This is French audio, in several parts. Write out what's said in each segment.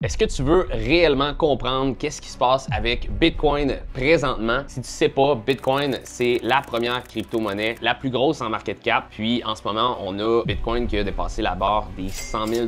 Est-ce que tu veux réellement comprendre qu'est-ce qui se passe avec Bitcoin présentement? Si tu sais pas, Bitcoin, c'est la première crypto-monnaie, la plus grosse en market cap. Puis en ce moment, on a Bitcoin qui a dépassé la barre des 100 000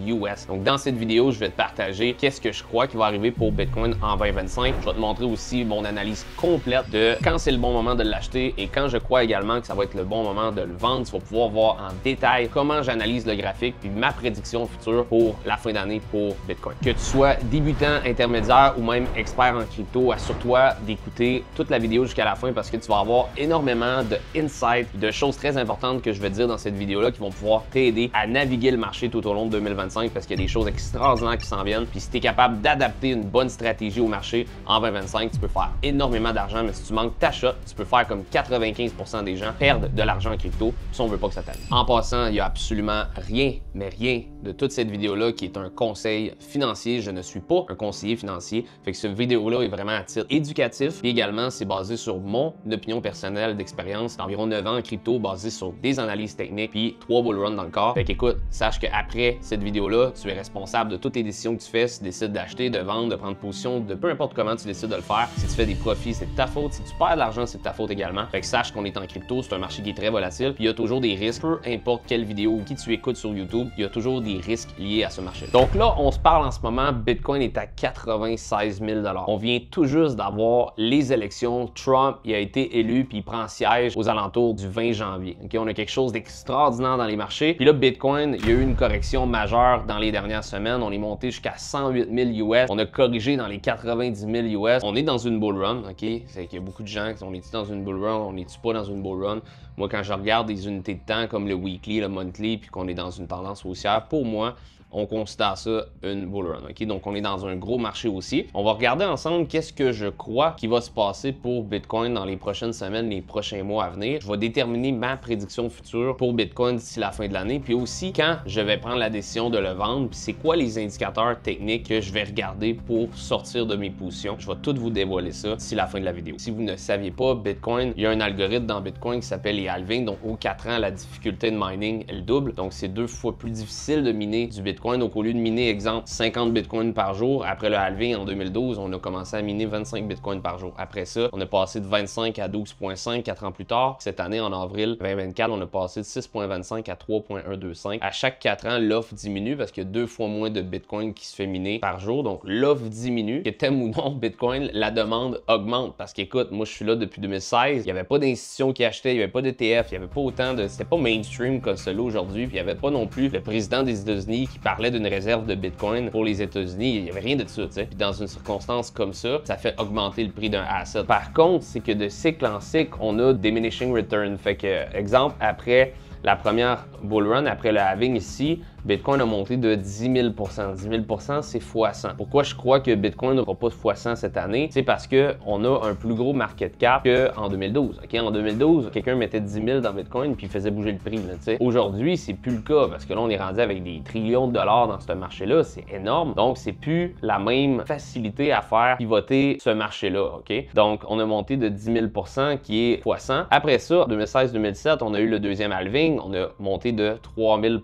US. Donc dans cette vidéo, je vais te partager qu'est-ce que je crois qui va arriver pour Bitcoin en 2025. Je vais te montrer aussi mon analyse complète de quand c'est le bon moment de l'acheter et quand je crois également que ça va être le bon moment de le vendre. Tu vas pouvoir voir en détail comment j'analyse le graphique puis ma prédiction future pour la fin d'année pour Bitcoin. Que tu sois débutant, intermédiaire ou même expert en crypto, assure-toi d'écouter toute la vidéo jusqu'à la fin parce que tu vas avoir énormément de insights, de choses très importantes que je vais te dire dans cette vidéo-là qui vont pouvoir t'aider à naviguer le marché tout au long de 2025 parce qu'il y a des choses extraordinaires qui s'en viennent. Puis si tu es capable d'adapter une bonne stratégie au marché en 2025, tu peux faire énormément d'argent, mais si tu manques ta shot, tu peux faire comme 95% des gens perdent de l'argent en crypto. Si on veut pas que ça t'arrive. En passant, il n'y a absolument rien, mais rien de toute cette vidéo-là qui est un conseil financier. Je ne suis pas un conseiller financier. Fait que cette vidéo-là est vraiment à titre éducatif. Et également, c'est basé sur mon opinion personnelle d'expérience d'environ 9 ans en crypto, basé sur des analyses techniques puis 3 bull runs dans le corps. Fait qu'écoute, sache qu'après cette vidéo-là, tu es responsable de toutes les décisions que tu fais. Si tu décides d'acheter, de vendre, de prendre position, de peu importe comment tu décides de le faire. Si tu fais des profits, c'est de ta faute. Si tu perds de l'argent, c'est de ta faute également. Fait que sache qu'on est en crypto, c'est un marché qui est très volatile. Puis il y a toujours des risques. Peu importe quelle vidéo ou qui tu écoutes sur YouTube, il y a toujours des risques liés à ce marché. Donc là, on se parle en ce moment, Bitcoin est à 96 000 $. On vient tout juste d'avoir les élections. Trump, il a été élu puis il prend siège aux alentours du 20 janvier. Okay? On a quelque chose d'extraordinaire dans les marchés. Puis là, Bitcoin, il y a eu une correction majeure dans les dernières semaines. On est monté jusqu'à 108 000 US. On a corrigé dans les 90 000 US. On est dans une bull run, ok? C'est qu'il y a beaucoup de gens qui sont dans une bull run, on n'est-tu pas dans une bull run? Moi, quand je regarde des unités de temps comme le weekly, le monthly, puis qu'on est dans une tendance haussière, pour moi, on considère ça une bull run. Okay? Donc, on est dans un gros marché aussi. On va regarder ensemble qu'est-ce que je crois qui va se passer pour Bitcoin dans les prochaines semaines, les prochains mois à venir. Je vais déterminer ma prédiction future pour Bitcoin d'ici la fin de l'année, puis aussi quand je vais prendre la décision de le vendre, puis c'est quoi les indicateurs techniques que je vais regarder pour sortir de mes positions. Je vais tout vous dévoiler ça d'ici la fin de la vidéo. Si vous ne saviez pas, Bitcoin, il y a un algorithme dans Bitcoin qui s'appelle les halvings. Donc, aux 4 ans, la difficulté de mining, elle double. Donc, c'est 2 fois plus difficile de miner du Bitcoin. Donc, au lieu de miner, exemple, 50 bitcoins par jour, après le halving en 2012, on a commencé à miner 25 bitcoins par jour. Après ça, on a passé de 25 à 12,5 4 ans plus tard. Cette année, en avril 2024, on a passé de 6,25 à 3,125. À chaque 4 ans, l'offre diminue parce qu'il y a 2 fois moins de bitcoin qui se fait miner par jour. Donc, l'offre diminue. Que t'aimes ou non Bitcoin, la demande augmente. Parce qu'écoute, moi, je suis là depuis 2016. Il n'y avait pas d'institutions qui achetaient, il n'y avait pas d'ETF, il n'y avait pas autant de... C'était pas mainstream comme cela aujourd'hui. Puis il n'y avait pas non plus le président des États-Unis qui parlait d'une réserve de Bitcoin pour les États-Unis. Il n'y avait rien de ça, tu sais. Puis dans une circonstance comme ça fait augmenter le prix d'un asset. Par contre, c'est que de cycle en cycle, on a diminishing return. Fait que, exemple, après la première bull run, après le halving ici, Bitcoin a monté de 10 000 10 000 c'est x100. Pourquoi je crois que Bitcoin n'aura pas x100 cette année? C'est parce qu'on a un plus gros market cap qu'en 2012. Okay? En 2012, quelqu'un mettait 10 000 dans Bitcoin puis il faisait bouger le prix. Aujourd'hui, c'est plus le cas parce que là, on est rendu avec des trillions de dollars dans ce marché-là. C'est énorme. Donc, c'est plus la même facilité à faire pivoter ce marché-là. Okay? Donc, on a monté de 10 000 qui est x100. Après ça, en 2016-2017, on a eu le deuxième halving. On a monté de 3 000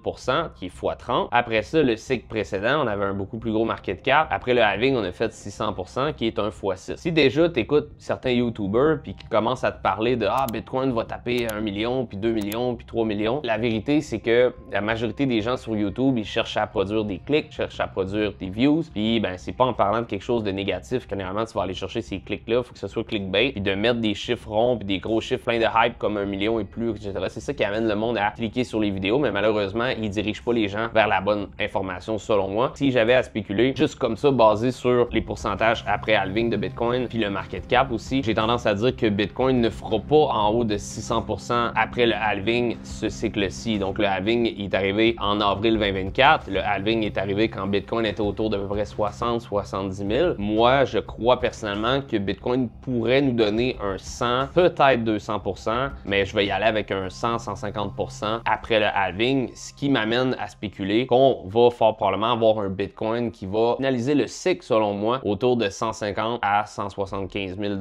qui est x30. Après ça, le cycle précédent, on avait un beaucoup plus gros market cap. Après le halving, on a fait 600% qui est un x6. Si déjà tu écoutes certains YouTubers puis qui commencent à te parler de Bitcoin va taper 1 million, puis 2 millions, puis 3 millions, la vérité c'est que la majorité des gens sur YouTube, ils cherchent à produire des clics, cherchent à produire des views, puis ben c'est pas en parlant de quelque chose de négatif que généralement tu vas aller chercher ces clics-là, faut que ce soit clickbait, puis de mettre des chiffres ronds, puis des gros chiffres pleins de hype comme 1 million et plus, etc. C'est ça qui amène le monde à cliquer sur les vidéos, mais malheureusement, ils dirigent pas les gens vers la bonne information selon moi. Si j'avais à spéculer, juste comme ça, basé sur les pourcentages après halving de Bitcoin, puis le market cap aussi, j'ai tendance à dire que Bitcoin ne fera pas en haut de 600% après le halving ce cycle-ci. Donc le halving est arrivé en avril 2024. Le halving est arrivé quand Bitcoin était autour d'à peu près 60-70 000. Moi, je crois personnellement que Bitcoin pourrait nous donner un 100, peut-être 200%, mais je vais y aller avec un 100-150% après le halving, ce qui m'amène à spéculer spéculer qu'on va fort probablement avoir un Bitcoin qui va finaliser le cycle, selon moi, autour de 150 à 175 000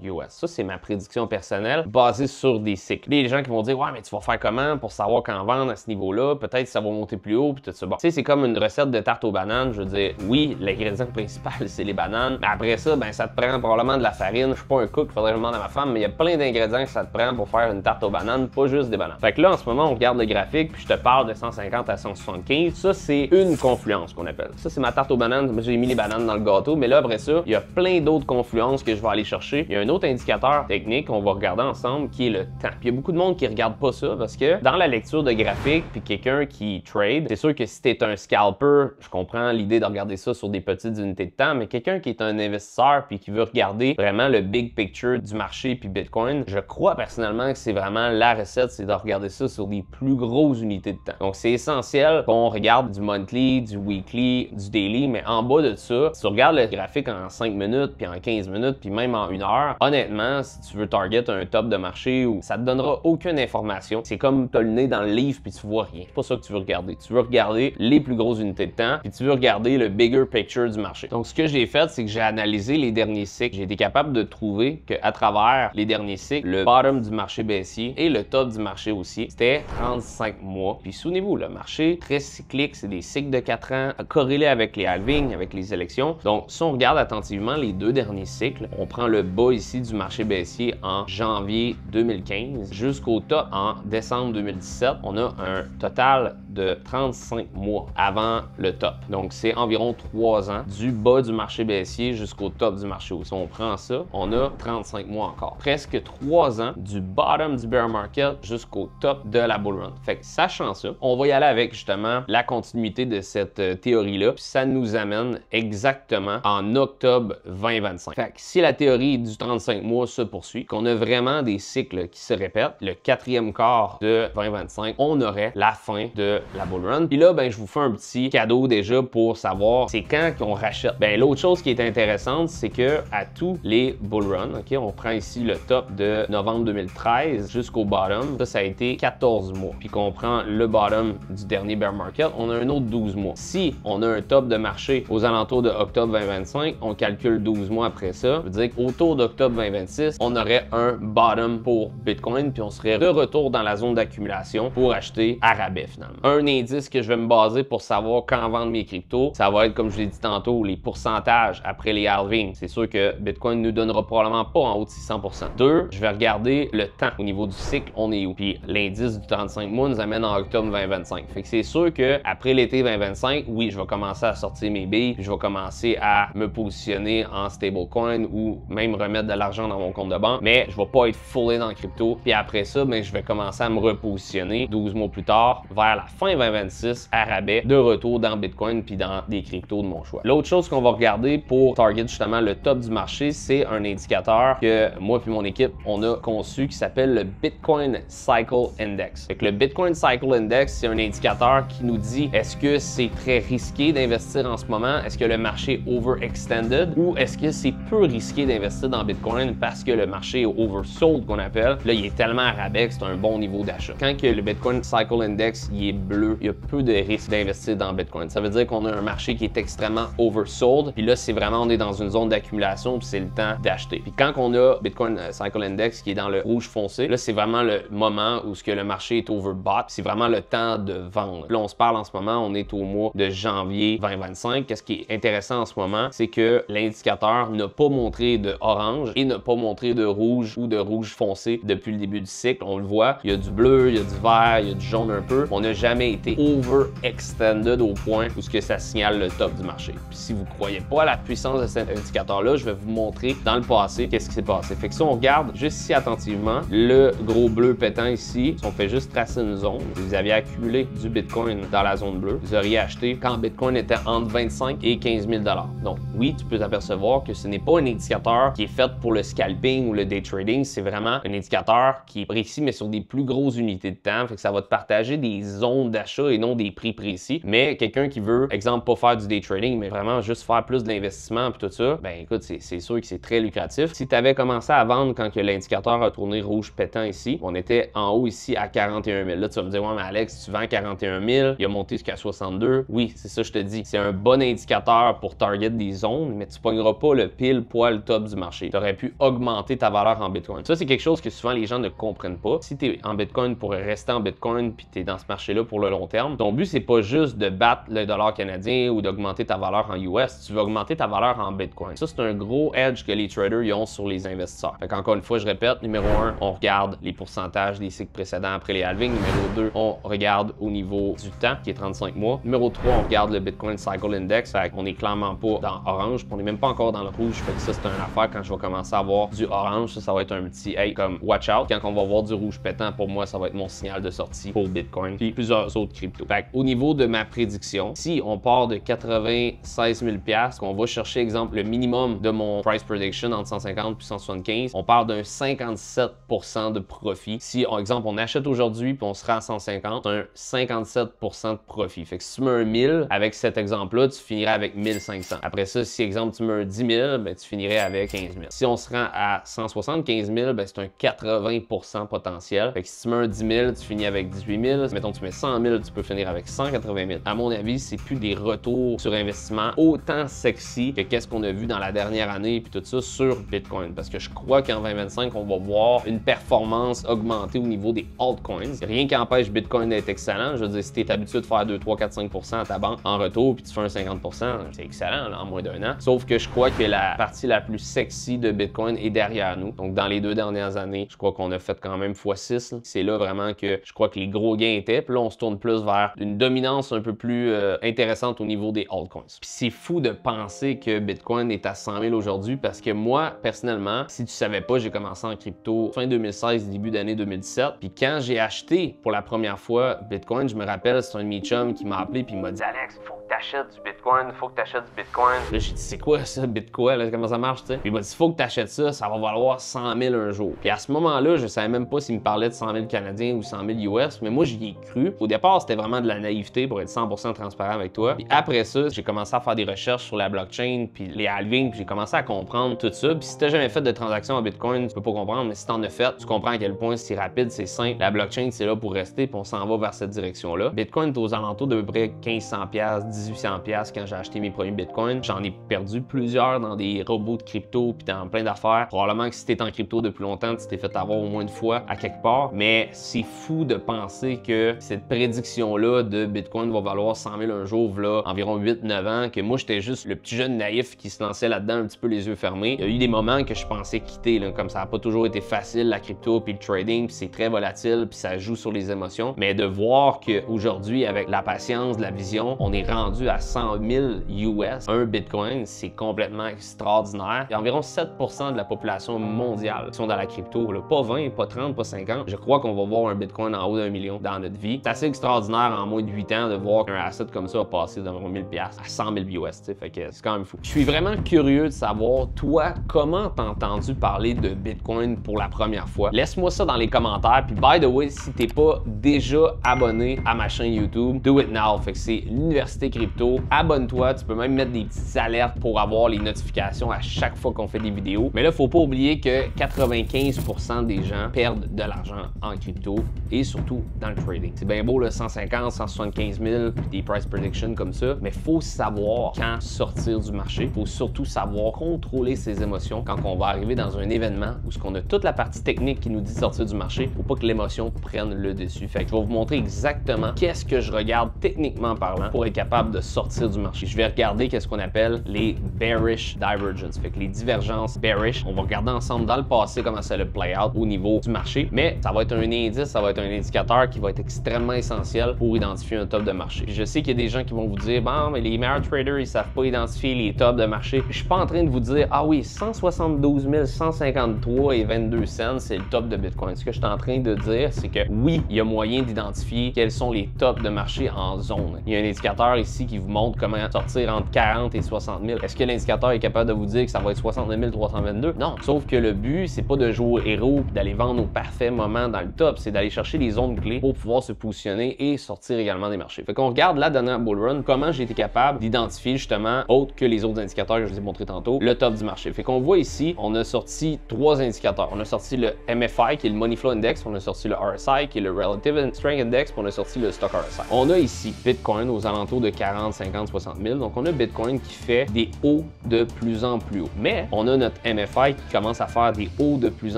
US. Ça, c'est ma prédiction personnelle basée sur des cycles. Les gens qui vont dire « Ouais, mais tu vas faire comment pour savoir quand vendre à ce niveau-là? Peut-être ça va monter plus haut, puis tout ça. » Bon, tu sais, c'est comme une recette de tarte aux bananes. Je veux dire, oui, l'ingrédient principal, c'est les bananes. Mais après ça, ben, ça te prend probablement de la farine. Je suis pas un cook, faudrait que je demande à ma femme, mais il y a plein d'ingrédients que ça te prend pour faire une tarte aux bananes, pas juste des bananes. Fait que là, en ce moment, on regarde le graphique, puis je te parle de 150 à 175. Ça, c'est une confluence qu'on appelle. Ça, c'est ma tarte aux bananes. J'ai mis les bananes dans le gâteau, mais là, après ça, il y a plein d'autres confluences que je vais aller chercher. Il y a un autre indicateur technique qu'on va regarder ensemble qui est le temps. Puis il y a beaucoup de monde qui regarde pas ça parce que dans la lecture de graphique, puis quelqu'un qui trade, c'est sûr que si tu es un scalper, je comprends l'idée de regarder ça sur des petites unités de temps, mais quelqu'un qui est un investisseur puis qui veut regarder vraiment le big picture du marché puis Bitcoin, je crois personnellement que c'est vraiment la recette, c'est de regarder ça sur des plus grosses unités de temps. Donc c'est essentiel qu'on regarde du monthly, du weekly, du daily, mais en bas de ça, si tu regardes le graphique en 5 minutes, puis en 15 minutes, puis même en 1 heure, honnêtement, si tu veux target un top de marché, ou ça te donnera aucune information. C'est comme t'as le nez dans le livre puis tu vois rien. C'est pas ça que tu veux regarder. Tu veux regarder les plus grosses unités de temps, puis tu veux regarder le bigger picture du marché. Donc ce que j'ai fait, c'est que j'ai analysé les derniers cycles. J'ai été capable de trouver qu'à travers les derniers cycles, le bottom du marché baissier et le top du marché haussier, c'était 35 mois. Puis souvenez-vous, le marché très cyclique, c'est des cycles de 4 ans corrélés avec les halvings, avec les élections. Donc si on regarde attentivement les deux derniers cycles, on prend le bas ici du marché baissier en janvier 2015 jusqu'au top en décembre 2017. On a un total de 35 mois avant le top. Donc c'est environ 3 ans du bas du marché baissier jusqu'au top du marché haussier. Si on prend ça, on a 35 mois encore. Presque 3 ans du bottom du bear market jusqu'au top de la bull run. Fait que sachant ça, on va y aller avec justement la continuité de cette théorie-là. Puis ça nous amène exactement en octobre 2025. Fait que si la théorie du 35 mois se poursuit, qu'on a vraiment des cycles qui se répètent, le 4e quart de 2025, on aurait la fin de la bull run. Puis là, ben, je vous fais un petit cadeau déjà pour savoir c'est quand qu'on rachète. Ben, l'autre chose qui est intéressante, c'est que à tous les bull runs, ok, on prend ici le top de novembre 2013 jusqu'au bottom, ça a été 14 mois. Puis qu'on prend le bottom du dernier bear market, on a un autre 12 mois. Si on a un top de marché aux alentours de octobre 2025, on calcule 12 mois après ça. Ça veut dire qu'autour d'octobre 2026, on aurait un bottom pour Bitcoin, puis on serait de retour dans la zone d'accumulation pour acheter à rabais finalement. Un indice que je vais me baser pour savoir quand vendre mes cryptos, ça va être, comme je l'ai dit tantôt, les pourcentages après les halvings. C'est sûr que Bitcoin ne nous donnera probablement pas en haut de 600%. 2, je vais regarder le temps au niveau du cycle, on est où. Puis l'indice du 35 mois nous amène en octobre 2025. Fait que c'est sûr que après l'été 2025, oui, je vais commencer à sortir mes billes, puis je vais commencer à me positionner en stablecoin ou même remettre de l'argent dans mon compte de banque, mais je vais pas être full in en crypto. Puis après ça, ben, je vais commencer à me repositionner 12 mois plus tard vers la fin 2026 à rabais de retour dans Bitcoin puis dans des cryptos de mon choix. L'autre chose qu'on va regarder pour target justement le top du marché, c'est un indicateur que moi puis mon équipe, on a conçu qui s'appelle le Bitcoin Cycle Index. Fait que le Bitcoin Cycle Index, c'est un indicateur qui nous dit est-ce que c'est très risqué d'investir en ce moment? Est-ce que le marché est overextended ou est-ce que c'est peu risqué d'investir dans Bitcoin parce que le marché est oversold qu'on appelle? Là, il est tellement à rabais que c'est un bon niveau d'achat. Quand que le Bitcoin Cycle Index il est bleu, il y a peu de risque d'investir dans Bitcoin. Ça veut dire qu'on a un marché qui est extrêmement oversold. Puis là, c'est vraiment, on est dans une zone d'accumulation puis c'est le temps d'acheter. Puis quand on a Bitcoin Cycle Index qui est dans le rouge foncé, là, c'est vraiment le moment où ce que le marché est overbought. C'est vraiment le temps de vendre. Là, on se parle en ce moment, on est au mois de janvier 2025. Qu'est-ce qui est intéressant en ce moment, c'est que l'indicateur n'a pas montré de orange et n'a pas montré de rouge ou de rouge foncé depuis le début du cycle. On le voit, il y a du bleu, il y a du vert, il y a du jaune un peu. On n'a jamais été overextended au point où ce que ça signale le top du marché. Puis si vous ne croyez pas à la puissance de cet indicateur-là, je vais vous montrer dans le passé qu'est-ce qui s'est passé. Fait que si on regarde juste ici attentivement, le gros bleu pétant ici, si on fait juste tracer une zone, si vous aviez accumulé du Bitcoin dans la zone bleue, vous auriez acheté quand Bitcoin était entre 25 et 15 000 $. Donc oui, tu peux t'apercevoir que ce n'est pas un indicateur qui est fait pour le scalping ou le day trading, c'est vraiment un indicateur qui est précis mais sur des plus grosses unités de temps. Fait que ça va te partager des zones zones d'achat et non des prix précis. Mais quelqu'un qui veut, exemple, pas faire du day trading, mais vraiment juste faire plus de l'investissement puis tout ça, ben écoute, c'est sûr que c'est très lucratif. Si tu avais commencé à vendre quand que l'indicateur a tourné rouge pétant ici, on était en haut ici à 41 000. Là, tu vas me dire, ouais, mais Alex, tu vends 41 000, il a monté jusqu'à 62. Oui, c'est ça, je te dis. C'est un bon indicateur pour target des zones, mais tu pogneras pas le pile poil top du marché. Tu aurais pu augmenter ta valeur en Bitcoin. Ça, c'est quelque chose que souvent les gens ne comprennent pas. Si tu es en Bitcoin pour rester en Bitcoin puis tu es dans ce marché-là pour le long terme, ton but, c'est pas juste de battre le dollar canadien ou d'augmenter ta valeur en US. Tu veux augmenter ta valeur en Bitcoin. Ça, c'est un gros edge que les traders y ont sur les investisseurs. Fait qu'encore une fois, je répète, numéro 1, on regarde les pourcentages des cycles précédents après les halvings. Numéro 2, on regarde au niveau du temps, qui est 35 mois. Numéro 3, on regarde le Bitcoin Cycle Index. Fait qu'on est clairement pas dans orange, puis on est même pas encore dans le rouge. Fait que ça, c'est une affaire quand je vais commencer à avoir du orange. Ça va être un petit hey, comme watch out. Quand on va voir du rouge pétant, pour moi, ça va être mon signal de sortie pour Bitcoin puis plusieurs autres cryptos. Fait au niveau de ma prédiction, si on part de 96 000 $, qu'on va chercher, exemple, le minimum de mon price prediction entre 150 puis 175, on part d'un 57% de profit. Si, par exemple, on achète aujourd'hui puis on se rend à 150, c'est un 57% de profit. Fait que si tu mets un 1000, avec cet exemple-là, tu finirais avec 1500. Après ça, si, exemple, tu mets un 10 000, ben, tu finirais avec 15 000. Si on se rend à 175 000, ben, c'est un 80% potentiel. Fait que si tu mets un 10 000, tu finis avec 18 000. Mettons, tu mets 100 000, tu peux finir avec 180 000. À mon avis, c'est plus des retours sur investissement autant sexy que qu'est-ce qu'on a vu dans la dernière année puis tout ça sur Bitcoin. Parce que je crois qu'en 2025, on va voir une performance augmentée au niveau des altcoins. Rien qui empêche Bitcoin d'être excellent. Je veux dire, si tu es habitué de faire 2, 3, 4, 5% à ta banque en retour puis tu fais un 50%, c'est excellent là, en moins d'un an. Sauf que je crois que la partie la plus sexy de Bitcoin est derrière nous. Donc, dans les 2 dernières années, je crois qu'on a fait quand même x6. C'est là vraiment que je crois que les gros gains étaient. Puis là, on se tourne plus vers une dominance un peu plus intéressante au niveau des altcoins. Puis c'est fou de penser que Bitcoin est à 100 000 aujourd'hui parce que moi, personnellement, si tu savais pas, j'ai commencé en crypto fin 2016, début d'année 2017. Puis quand j'ai acheté pour la première fois Bitcoin, je me rappelle, c'est un de mes chums qui m'a appelé puis il m'a dit « Alex, faut que t'achètes du Bitcoin, faut que t'achètes du Bitcoin. » Là, j'ai dit « C'est quoi ça, Bitcoin? Là, comment ça marche, tu sais? » Puis il m'a dit « Faut que t'achètes ça, ça va valoir 100 000 un jour. » Puis à ce moment-là, je savais même pas s'il me parlait de 100 000 Canadiens ou 100 000 US, mais moi, j'y ai cru. Au départ, c'était vraiment de la naïveté pour être 100% transparent avec toi. Puis après ça, j'ai commencé à faire des recherches sur la blockchain, puis les halvings, puis j'ai commencé à comprendre tout ça. Puis si t'as jamais fait de transaction en Bitcoin, tu peux pas comprendre, mais si t'en as fait, tu comprends à quel point c'est rapide, c'est simple. La blockchain, c'est là pour rester, puis on s'en va vers cette direction-là. Bitcoin est aux alentours d'à peu près 1500$, 1800$ quand j'ai acheté mes premiers Bitcoins. J'en ai perdu plusieurs dans des robots de crypto, puis dans plein d'affaires. Probablement que si t'es en crypto depuis longtemps, tu t'es fait avoir au moins une fois à quelque part, mais c'est fou de penser que cette prédiction-là de Bitcoin va valoir 100 000 un jour, là, environ 8-9 ans, que moi, j'étais juste le petit jeune naïf qui se lançait là-dedans un petit peu les yeux fermés. Il y a eu des moments que je pensais quitter, là, comme ça n'a pas toujours été facile, la crypto puis le trading, puis c'est très volatile, puis ça joue sur les émotions. Mais de voir qu'aujourd'hui, avec la patience, la vision, on est rendu à 100 000 US, un Bitcoin, c'est complètement extraordinaire. Il y a environ 7% de la population mondiale qui sont dans la crypto, là. Pas 20, pas 30, pas 50. Je crois qu'on va voir un Bitcoin en haut d'1 million dans notre vie. C'est assez extraordinaire en moins de 8 ans de voir qu'un asset comme ça a passé d'environ 1000$ à 100 000 US, t'sais. Fait que c'est quand même fou. Je suis vraiment curieux de savoir, toi, comment t'as entendu parler de Bitcoin pour la première fois? Laisse-moi ça dans les commentaires. Puis by the way, si t'es pas déjà abonné à ma chaîne YouTube, do it now. Fait que c'est l'Université Crypto. Abonne-toi. Tu peux même mettre des petites alertes pour avoir les notifications à chaque fois qu'on fait des vidéos. Mais là, faut pas oublier que 95% des gens perdent de l'argent en crypto et surtout dans le trading. C'est bien beau, là, 150, 175 000, puis des price predictions comme ça, mais faut savoir quand sortir du marché. Faut surtout savoir contrôler ses émotions quand on va arriver dans un événement où on a toute la partie technique qui nous dit de sortir du marché. Faut pas que l'émotion prenne le dessus. Fait que je vais vous montrer exactement qu'est-ce que je regarde techniquement parlant pour être capable de sortir du marché. Je vais regarder qu'est-ce qu'on appelle les bearish divergence. Fait que les divergences bearish, on va regarder ensemble dans le passé comment ça le play out au niveau du marché, mais ça va être un indice, ça va être un indicateur qui va être extrêmement essentiel pour identifier un top de marché. Puis je sais qu'il y a des gens qui vont vous dire, bon, mais les meilleurs traders, ils savent pas identifier les tops de marché. Je suis pas en train de vous dire, ah oui, 172 153 et 22 cents, c'est le top de Bitcoin. Ce que je suis en train de dire, c'est que oui, il y a moyen d'identifier quels sont les tops de marché en zone. Il y a un indicateur ici qui vous montre comment sortir entre 40 et 60 000. Est-ce que l'indicateur est capable de vous dire que ça va être 69 322? Non. Sauf que le but, c'est pas de jouer au héros et d'aller vendre au parfait moment dans le top, c'est d'aller chercher les zones clés pour pouvoir se positionner données et sortir également des marchés. Fait qu'on regarde la dernière bull run, comment j'ai été capable d'identifier justement, autre que les autres indicateurs que je vous ai montré tantôt, le top du marché. Fait qu'on voit ici, on a sorti 3 indicateurs. On a sorti le MFI qui est le Money Flow Index, on a sorti le RSI qui est le Relative Strength Index, puis on a sorti le Stock RSI. On a ici Bitcoin aux alentours de 40, 50, 60 000. Donc on a Bitcoin qui fait des hauts de plus en plus haut. Mais on a notre MFI qui commence à faire des hauts de plus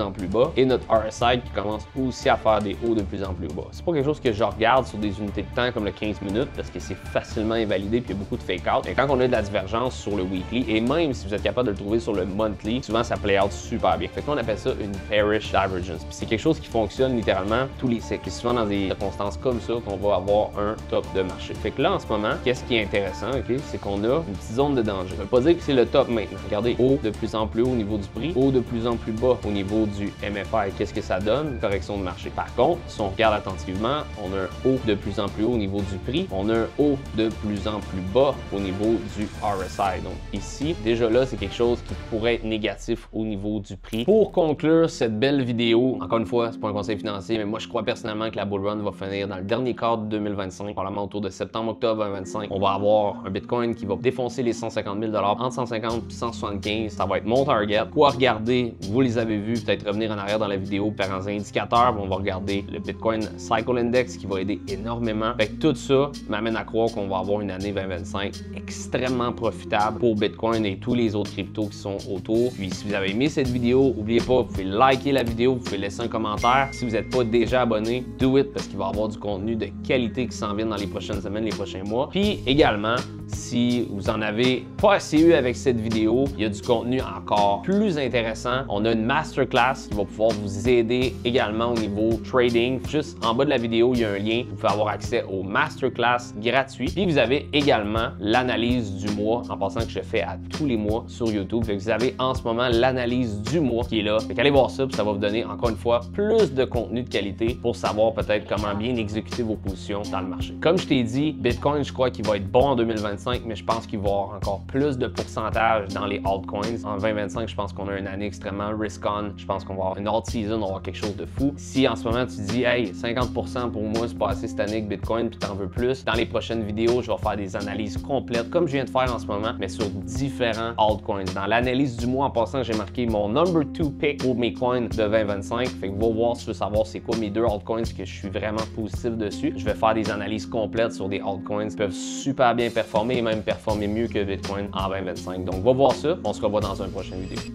en plus bas et notre RSI qui commence aussi à faire des hauts de plus en plus bas. C'est pas quelque chose que je regarde sur des unités de temps comme le 15 minutes parce que c'est facilement invalidé puis il y a beaucoup de fake out. Mais quand on a de la divergence sur le weekly et même si vous êtes capable de le trouver sur le monthly, souvent ça play out super bien. Fait qu'on appelle ça une bearish divergence. Puis c'est quelque chose qui fonctionne littéralement tous les cycles. C'est souvent dans des circonstances comme ça qu'on va avoir un top de marché. Fait que là en ce moment, qu'est-ce qui est intéressant, ok, c'est qu'on a une petite zone de danger. Ça veut pas dire que c'est le top maintenant. Regardez, haut de plus en plus haut au niveau du prix, haut de plus en plus bas au niveau du MFI. Qu'est-ce que ça donne? Une correction de marché. Par contre, si on regarde attentivement, on a un haut de plus en plus haut au niveau du prix, on a un haut de plus en plus bas au niveau du RSI. Donc ici, déjà là, c'est quelque chose qui pourrait être négatif au niveau du prix. Pour conclure cette belle vidéo, encore une fois, c'est pas un conseil financier, mais moi je crois personnellement que la bull run va finir dans le dernier quart de 2025, probablement autour de septembre-octobre 2025. On va avoir un Bitcoin qui va défoncer les 150 000 entre 150 et 175. Ça va être mon target. Quoi regarder, vous les avez vus, peut-être revenir en arrière dans la vidéo, par un indicateur. On va regarder le Bitcoin Cycle Index qui va aider énormément. Fait que tout ça m'amène à croire qu'on va avoir une année 2025 extrêmement profitable pour Bitcoin et tous les autres cryptos qui sont autour. Puis si vous avez aimé cette vidéo, n'oubliez pas, vous pouvez liker la vidéo, vous pouvez laisser un commentaire. Si vous n'êtes pas déjà abonné, do it parce qu'il va y avoir du contenu de qualité qui s'en vient dans les prochaines semaines, les prochains mois. Puis également, si vous en avez pas assez eu avec cette vidéo, il y a du contenu encore plus intéressant. On a une masterclass qui va pouvoir vous aider également au niveau trading. Juste en bas de la vidéo, il y a un lien. Vous pouvez avoir accès au masterclass gratuit. Puis vous avez également l'analyse du mois, en passant que je fais à tous les mois sur YouTube. Fait que vous avez en ce moment l'analyse du mois qui est là. Fait qu'allez voir ça, puis ça va vous donner encore une fois plus de contenu de qualité pour savoir peut-être comment bien exécuter vos positions dans le marché. Comme je t'ai dit, Bitcoin, je crois qu'il va être bon en 2025, mais je pense qu'il va y avoir encore plus de pourcentage dans les altcoins. En 2025, je pense qu'on a une année extrêmement risk-on. Je pense qu'on va avoir une alt season, on va avoir quelque chose de fou. Si en ce moment tu dis, hey, 50% pour moi, c'est pas assez cette année avec Bitcoin, puis t'en veux plus, dans les prochaines vidéos, je vais faire des analyses complètes, comme je viens de faire en ce moment, mais sur différents altcoins. Dans l'analyse du mois, en passant, j'ai marqué mon number 2 pick pour mes coins de 2025. Fait que va voir si tu veux savoir c'est quoi mes deux altcoins, que je suis vraiment positif dessus. Je vais faire des analyses complètes sur des altcoins qui peuvent super bien performer et même performer mieux que Bitcoin en 2025. Donc, va voir ça. On se revoit dans une prochaine vidéo.